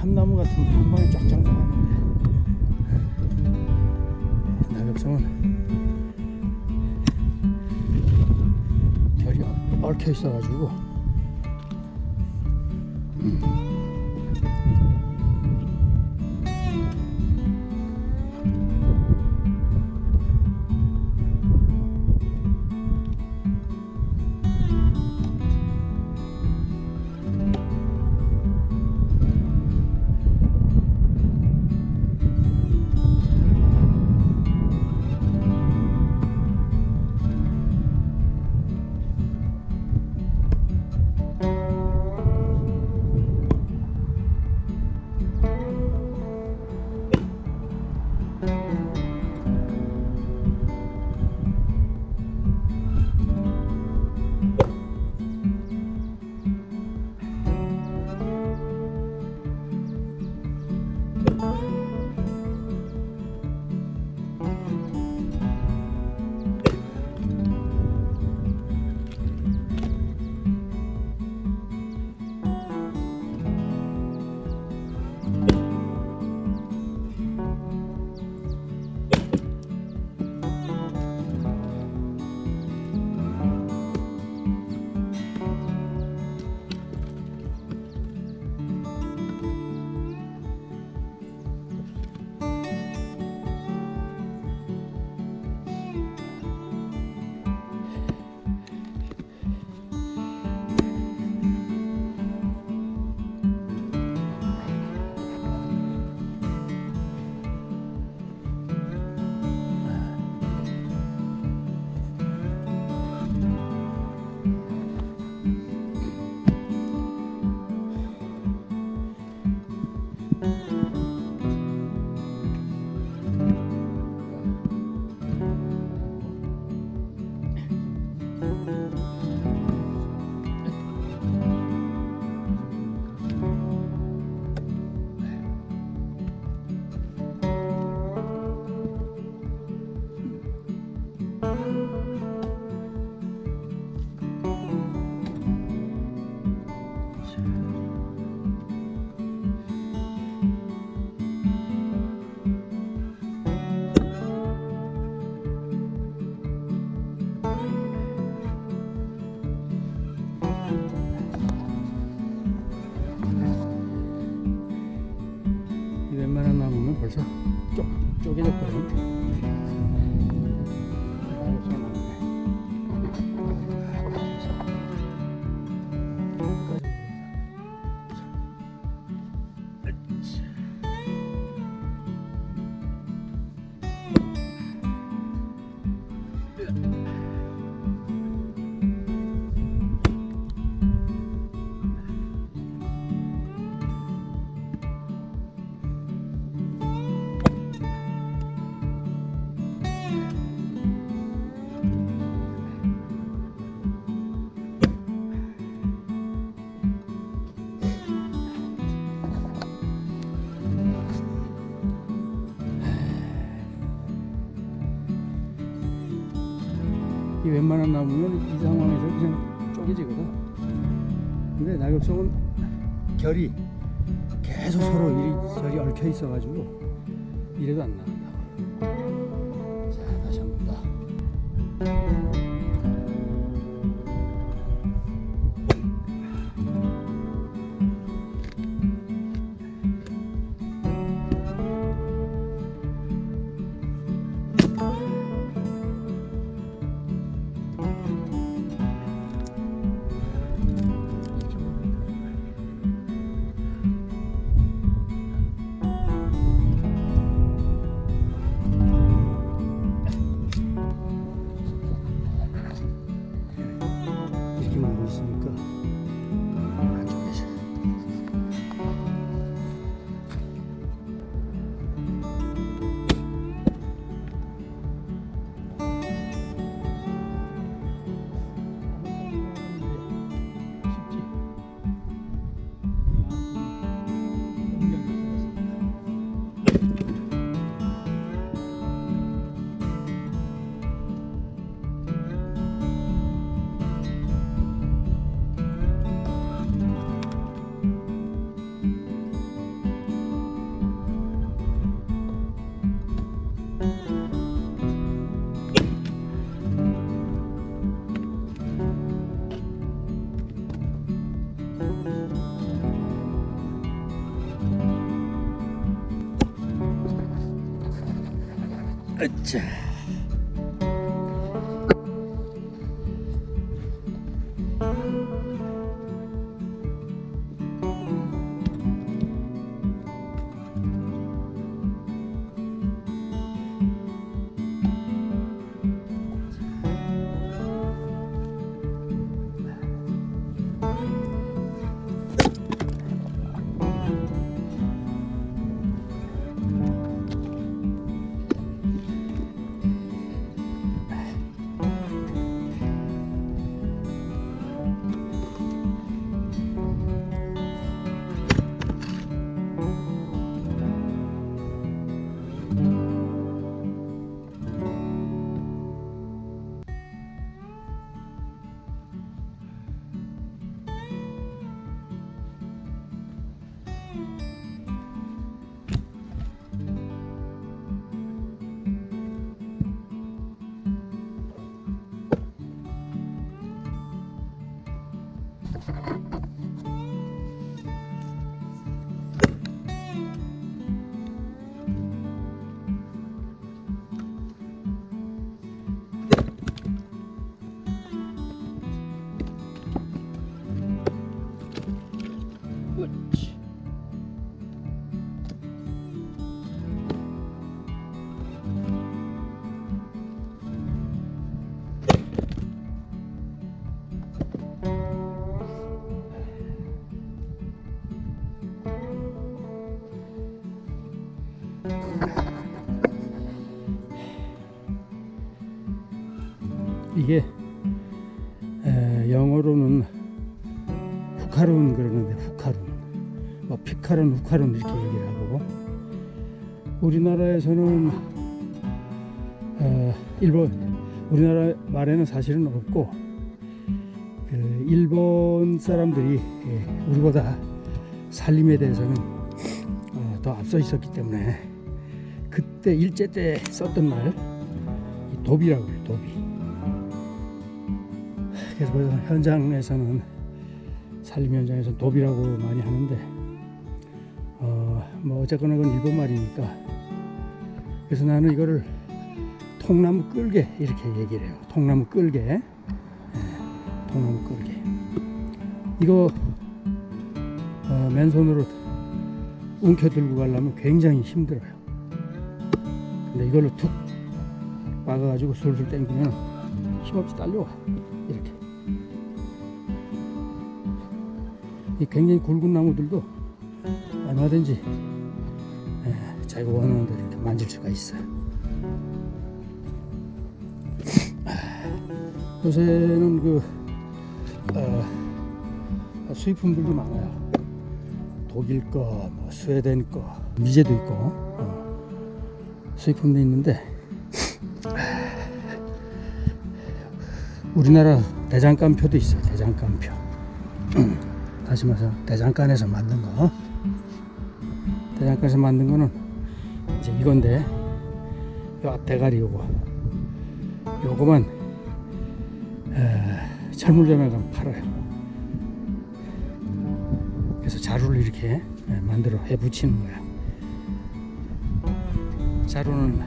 참나무 같으면 한 번에 쫙쫙 나가는데 낙엽송은 결이 얽혀 있어가지고 웬만한 나무는 벌써 쪼개졌거든. 이 웬만한 나무는 이 상황에서 그냥 쪼개지거든. 근데 낙엽송은 결이 계속 서로 이리저리 얽혀 있어가지고 이래도 안 나간다고. 자, 다시 한번 더. 으쌰. 이게 영어로는 후카룬 그러는데 후카룬, 뭐 피카룬, 후카룬 이렇게 얘기를 하고, 우리나라에서는 우리나라 말에는 사실은 없고, 일본 사람들이 우리보다 살림에 대해서는 더 앞서 있었기 때문에 그때 일제 때 썼던 말, 도비라고 해요. 도비. 그래서 현장에서는, 살림 현장에서는 도비라고 많이 하는데, 뭐 어쨌거나 그건 일본 말이니까, 그래서 나는 이거를 통나무 끌개 이렇게 얘기를 해요. 통나무 끌개. 통나무 끌개. 이거 맨손으로 움켜 들고 가려면 굉장히 힘들어요. 근데 이걸로 툭 박아가지고 술술 당기면 힘없이 딸려와. 이렇게. 이 굉장히 굵은 나무들도 얼마든지 자기가 원하는 대로 이렇게 만질 수가 있어요. 요새는 수입품들도 많아요. 독일 거, 뭐 스웨덴 거, 미제도 있고, 수입품도 있는데, 우리나라 대장간표도 있어요. 대장간표. 다시 말해서 대장간에서 만든 거. 대장간에서 만든 거는 이제 이건데, 요 앞 대가리 요거만 철물점에 가면 팔아요. 그래서 자루를 이렇게 만들어 해 붙이는 거야. 자루는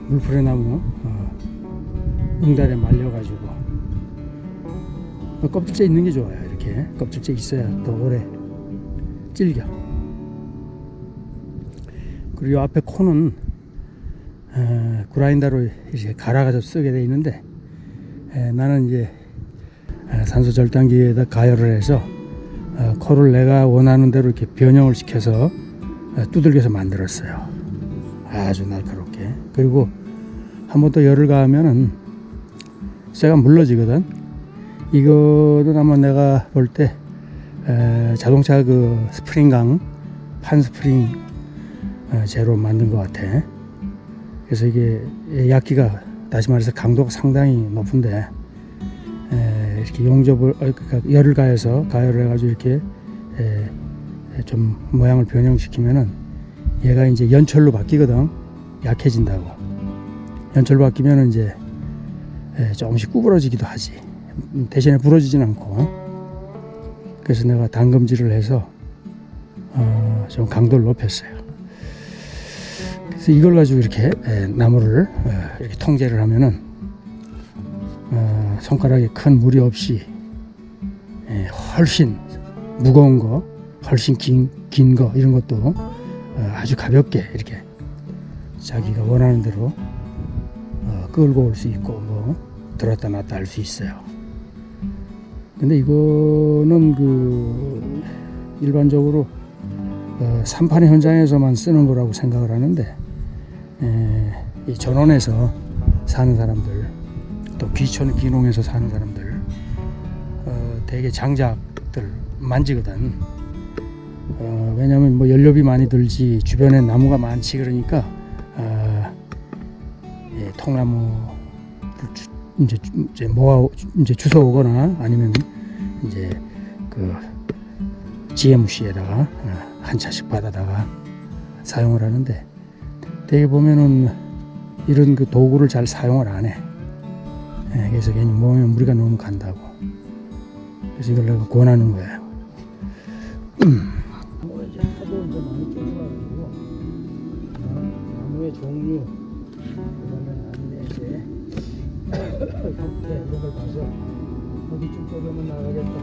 물풀에나무 응달에 말려가지고, 껍질째 있는 게 좋아요. 이렇게 껍질째 있어야 더 오래 질겨. 그리고 이 앞에 코는 그라인더로 이렇게 갈아가지고 쓰게 돼 있는데, 나는 이제 산소 절단기에다 가열을 해서 코를 내가 원하는 대로 이렇게 변형을 시켜서 두들겨서 만들었어요. 아주 날카롭게. 그리고 한 번 더 열을 가하면은 쇠가 물러지거든. 이거는 아마 내가 볼 때 자동차 그 스프링강, 판 스프링 재로 만든 것 같아. 그래서 이게 약기가, 다시 말해서 강도가 상당히 높은데, 이렇게 용접을, 그러니까 열을 가해서 가열을 해가지고 이렇게 좀 모양을 변형시키면은 얘가 이제 연철로 바뀌거든. 약해진다고. 연철로 바뀌면은 이제 조금씩 구부러지기도 하지. 대신에 부러지진 않고. 그래서 내가 단검질을 해서 좀 강도를 높였어요. 그래서 이걸 가지고 이렇게 나무를 이렇게 통제를 하면은 손가락에 큰 무리 없이 훨씬 무거운 거, 훨씬 긴 거 이런 것도 아주 가볍게 이렇게 자기가 원하는 대로 끌고 올 수 있고 뭐 들었다 놨다 할 수 있어요. 근데 이거는 그 일반적으로 산판의 현장에서만 쓰는 거라고 생각을 하는데 이 전원에서 사는 사람들 또 귀촌 귀농에서 사는 사람들 대개 장작들 만지거든. 왜냐하면 뭐 연료비 많이 들지 주변에 나무가 많지 그러니까 통나무 이제 모아 이제 주워 오거나 아니면 이제 그 GMC에다가 한 차씩 받아다가 사용을 하는데 대개 보면은 이런 그 도구를 잘 사용을 안 해. 그래서 괜히 모으면 무리가 너무 간다고. 그래서 이걸 내가 권하는 거예요. 이제 하도 이제 많이 쪼개가지고 나무의 종류 그다음에 나무의 이제 형태 이런 걸 봐서 어디 좀 쪼개면 나가겠다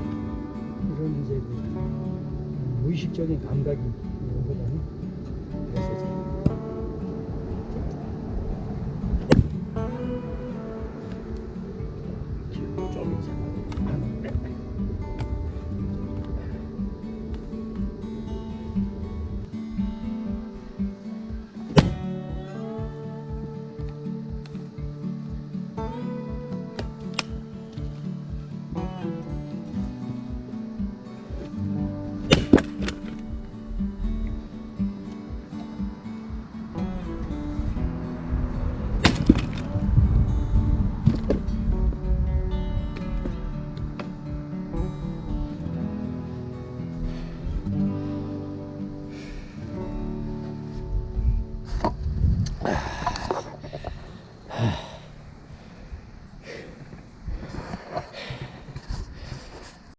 이런 이제 그 무의식적인 감각이